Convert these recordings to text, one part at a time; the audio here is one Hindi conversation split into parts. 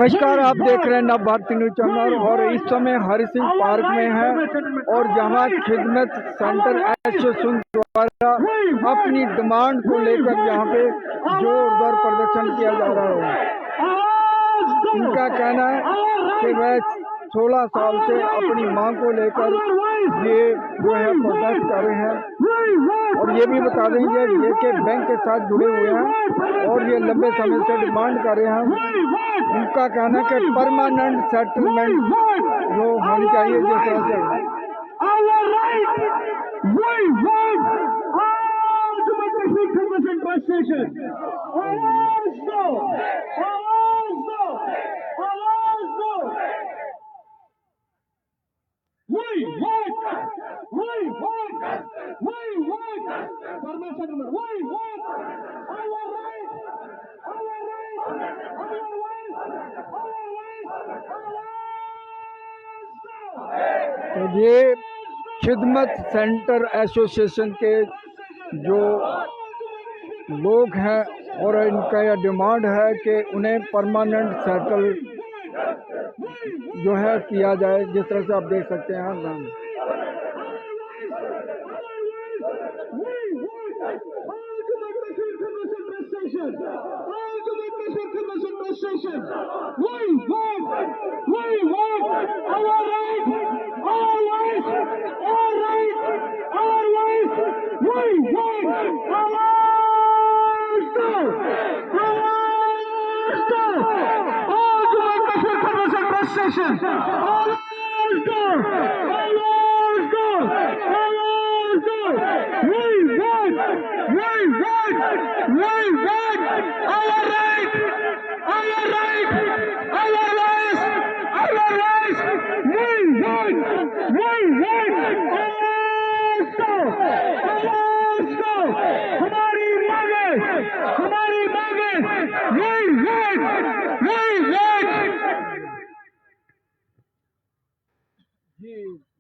नमस्कार, आप देख रहे हैं नव भारती न्यूज चैनल और इस समय हरि सिंह पार्क में है और जहां खिदमत सेंटर एसोसिएशन द्वारा अपनी डिमांड को लेकर यहां पे जोरदार प्रदर्शन किया जा रहा है। इनका कहना है कि वह 16 साल से अपनी मांग को लेकर ये जो है प्रोटेस्ट कर रहे हैं और ये भी बता देंगे ये कि बैंक के साथ जुड़े हुए हैं और ये लंबे समय से डिमांड कर रहे हैं। उनका कहना है कि परमानेंट सेटलमेंट जो होनी चाहिए जिस तरह से तो ये खिदमत सेंटर एसोसिएशन के जो लोग हैं और इनका यह डिमांड है कि उन्हें परमानेंट सेटल जो है किया जाए, जिस तरह से आप देख सकते हैं नाम। जी,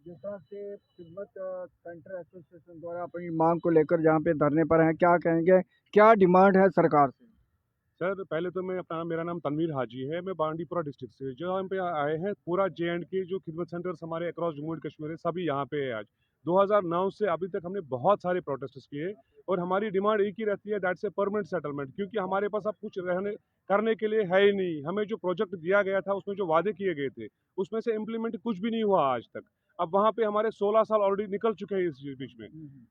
जिस तरह से खिदमत सेंटर एसोसिएशन द्वारा अपनी मांग को लेकर जहाँ पे धरने पर हैं, क्या कहेंगे, क्या डिमांड है सरकार से? सर पहले तो मेरा नाम तनवीर हाजी है। मैं बांडीपुरा डिस्ट्रिक्ट से जो हम पे आए हैं। पूरा JNK जो खिदमत सेंटर्स हमारे अक्रॉस जम्मू एंड कश्मीर है सभी यहाँ पे है। आज 2009 से अभी तक हमने बहुत सारे प्रोटेस्ट किए और हमारी डिमांड एक ही रहती है, दैट्स ए परमानेंट सेटलमेंट। क्योंकि हमारे पास अब कुछ करने के लिए है ही नहीं। हमें जो प्रोजेक्ट दिया गया था उसमें जो वादे किए गए थे उसमें से इम्प्लीमेंट कुछ भी नहीं हुआ आज तक। अब वहाँ पे हमारे 16 साल ऑलरेडी निकल चुके हैं इस बीच में।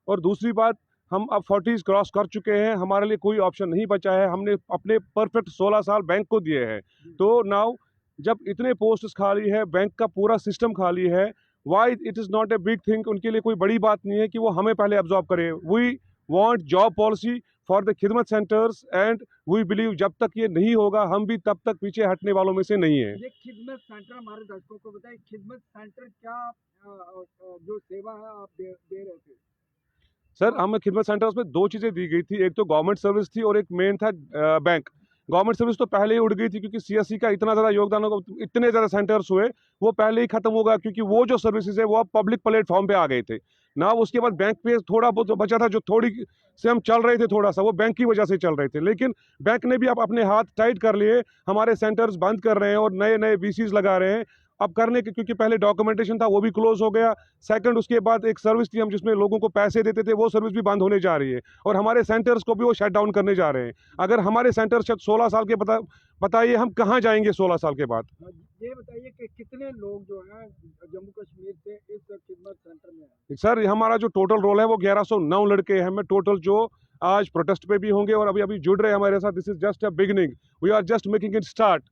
और दूसरी बात, हम अब 40 क्रॉस कर चुके हैं, हमारे लिए कोई ऑप्शन नहीं बचा है। हमने अपने परफेक्ट 16 साल बैंक को दिए हैं। तो नाउ जब इतने पोस्ट खाली है, बैंक का पूरा सिस्टम खाली है, why it is not a big thing. उनके लिए कोई बड़ी बात नहीं है कि वो हमें पहले एब्जॉर्ब करें। We want job policy for the Khidmat centres and we believe जब तक ये नहीं होगा हम भी तब तक पीछे हटने वालों में से नहीं है। ये खिदमत सेंटर हमारे दर्शकों को बताइए, खिदमत सेंटर क्या जो सेवा है आप दे रहे थे? सर हमें खिदमत सेंटर्स में दो चीज़ें दी गई थी, एक तो गवर्नमेंट सर्विस थी और एक मेन था बैंक। गवर्नमेंट सर्विस तो पहले ही उड़ गई थी क्योंकि CSC का इतना ज़्यादा योगदान होगा, इतने ज़्यादा सेंटर्स हुए, वो पहले ही खत्म होगा क्योंकि वो जो सर्विसेज है वो अब पब्लिक प्लेटफॉर्म पे आ गए थे ना। उसके बाद बैंक पे थोड़ा बहुत बचा था, जो थोड़ी से हम चल रहे थे थोड़ा सा, वो बैंक की वजह से चल रहे थे। लेकिन बैंक ने भी अब अपने हाथ टाइट कर लिए, हमारे सेंटर्स बंद कर रहे हैं और नए नए VCs लगा रहे हैं अब करने के, क्योंकि पहले डॉक्यूमेंटेशन था वो भी क्लोज हो गया। सेकंड, उसके बाद एक सर्विस थी हम जिसमें लोगों को पैसे देते थे, वो सर्विस भी बंद होने जा रही है और हमारे सेंटर्स को भी वो शट डाउन करने जा रहे हैं। अगर हमारे सेंटर्स 16 साल के बताइए हम कहाँ जाएंगे 16 साल के बाद? ये बताइए कि कितने लोग जो हैं जम्मू कश्मीर से इस खिदमत सेंटर में हैं? सर हमारा जो टोटल रोल है वो 1109 लड़के हैं हमें टोटल, जो आज प्रोटेस्ट पे भी होंगे और अभी अभी जुड़ रहे हैं हमारे साथ। This is just a beginning, we are just making it start.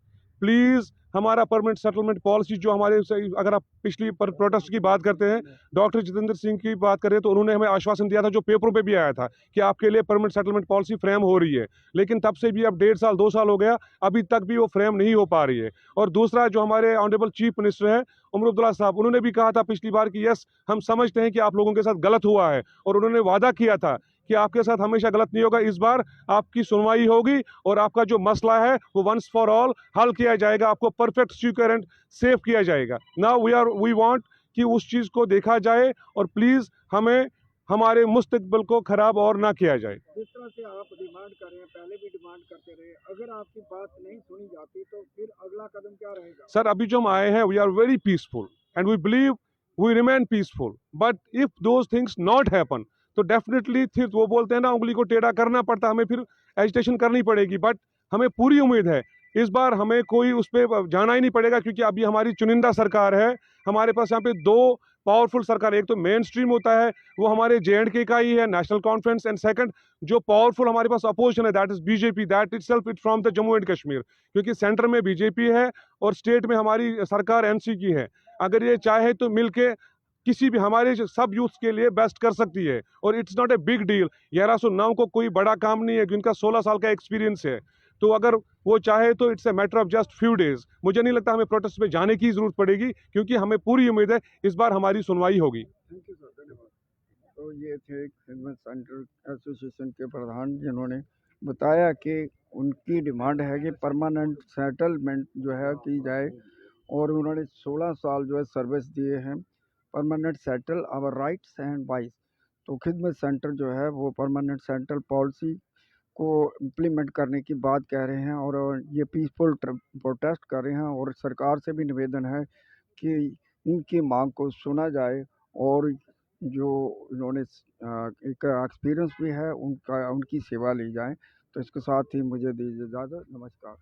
Please हमारा परमानेंट सेटलमेंट पॉलिसी जो हमारे, अगर आप पिछली प्रोटेस्ट की बात करते हैं, डॉक्टर जितेंद्र सिंह की बात करें तो उन्होंने हमें आश्वासन दिया था जो पेपरों पे भी आया था कि आपके लिए परमानेंट सेटलमेंट पॉलिसी फ्रेम हो रही है। लेकिन तब से भी अब 1.5 साल 2 साल हो गया, अभी तक भी वो फ्रेम नहीं हो पा रही है। और दूसरा, जो हमारे ऑनरेबल चीफ मिनिस्टर हैं उमर अब्दुल्ला साहब, उन्होंने भी कहा था पिछली बार कि यस हम समझते हैं कि आप लोगों के साथ गलत हुआ है, और उन्होंने वादा किया था कि आपके साथ हमेशा गलत नहीं होगा। इस बार आपकी सुनवाई होगी और आपका जो मसला है वो वंस फॉर ऑल हल किया जाएगा, आपको परफेक्ट सिक्योर एंड सेफ किया जाएगा। नाउ वी वांट कि उस चीज़ को देखा जाए और प्लीज़ हमें हमारे मुस्तकबिल को ख़राब और ना किया जाए। जिस तरह से आप डिमांड कर रहे हैं, पहले भी डिमांड करते रहे, अगर आपकी बात नहीं सुनी जाती तो फिर अगला कदम क्या रहेगा? सर, अभी जो हम आए हैं, we are very peaceful and we believe we remain peaceful, but if those things not happen तो डेफिनेटली फिर वो बोलते हैं ना, उंगली को टेढ़ा करना पड़ता, हमें फिर एजिटेशन करनी पड़ेगी। बट हमें पूरी उम्मीद है इस बार हमें कोई उस पर जाना ही नहीं पड़ेगा, क्योंकि अभी हमारी चुनिंदा सरकार है। हमारे पास यहाँ पे दो पावरफुल सरकार, एक तो मेन स्ट्रीम होता है वो हमारे JNK का ही है, नेशनल कॉन्फ्रेंस, एंड सेकंड जो पावरफुल हमारे पास अपोजिशन है, that is BJP, that itself it from the Jammu and Kashmir, क्योंकि सेंटर में बीजेपी है और स्टेट में हमारी सरकार NC की है। अगर ये चाहे तो मिलके किसी भी हमारे सब यूथ के लिए बेस्ट कर सकती है, और it's not a big deal. 1109 को कोई बड़ा काम नहीं है, जिनका 16 साल का एक्सपीरियंस है, तो अगर वो चाहे तो it's a matter of just few days. मुझे नहीं लगता हमें प्रोटेस्ट में जाने की जरूरत पड़ेगी, क्योंकि हमें पूरी उम्मीद है इस बार हमारी सुनवाई होगी। थैंक यू सर, धन्यवाद। तो ये थे खिदमत सेंटर एसोसिएशन के प्रधान, जिन्होंने बताया कि उनकी डिमांड है कि परमानेंट सेटलमेंट जो है की जाए, और उन्होंने 16 साल जो है सर्विस दिए हैं। Permanent settle our rights and voice. तो खिदमत सेंटर जो है वो परमानेंट सेंट्रल पॉलिसी को इम्प्लीमेंट करने की बात कह रहे हैं, और ये पीसफुल प्रोटेस्ट कर रहे हैं, और सरकार से भी निवेदन है कि इनकी मांग को सुना जाए, और जो इन्होंने एक एक्सपीरियंस भी है उनका, उनकी सेवा ली जाए। तो इसके साथ ही मुझे दीजिए इजाज़त। नमस्कार।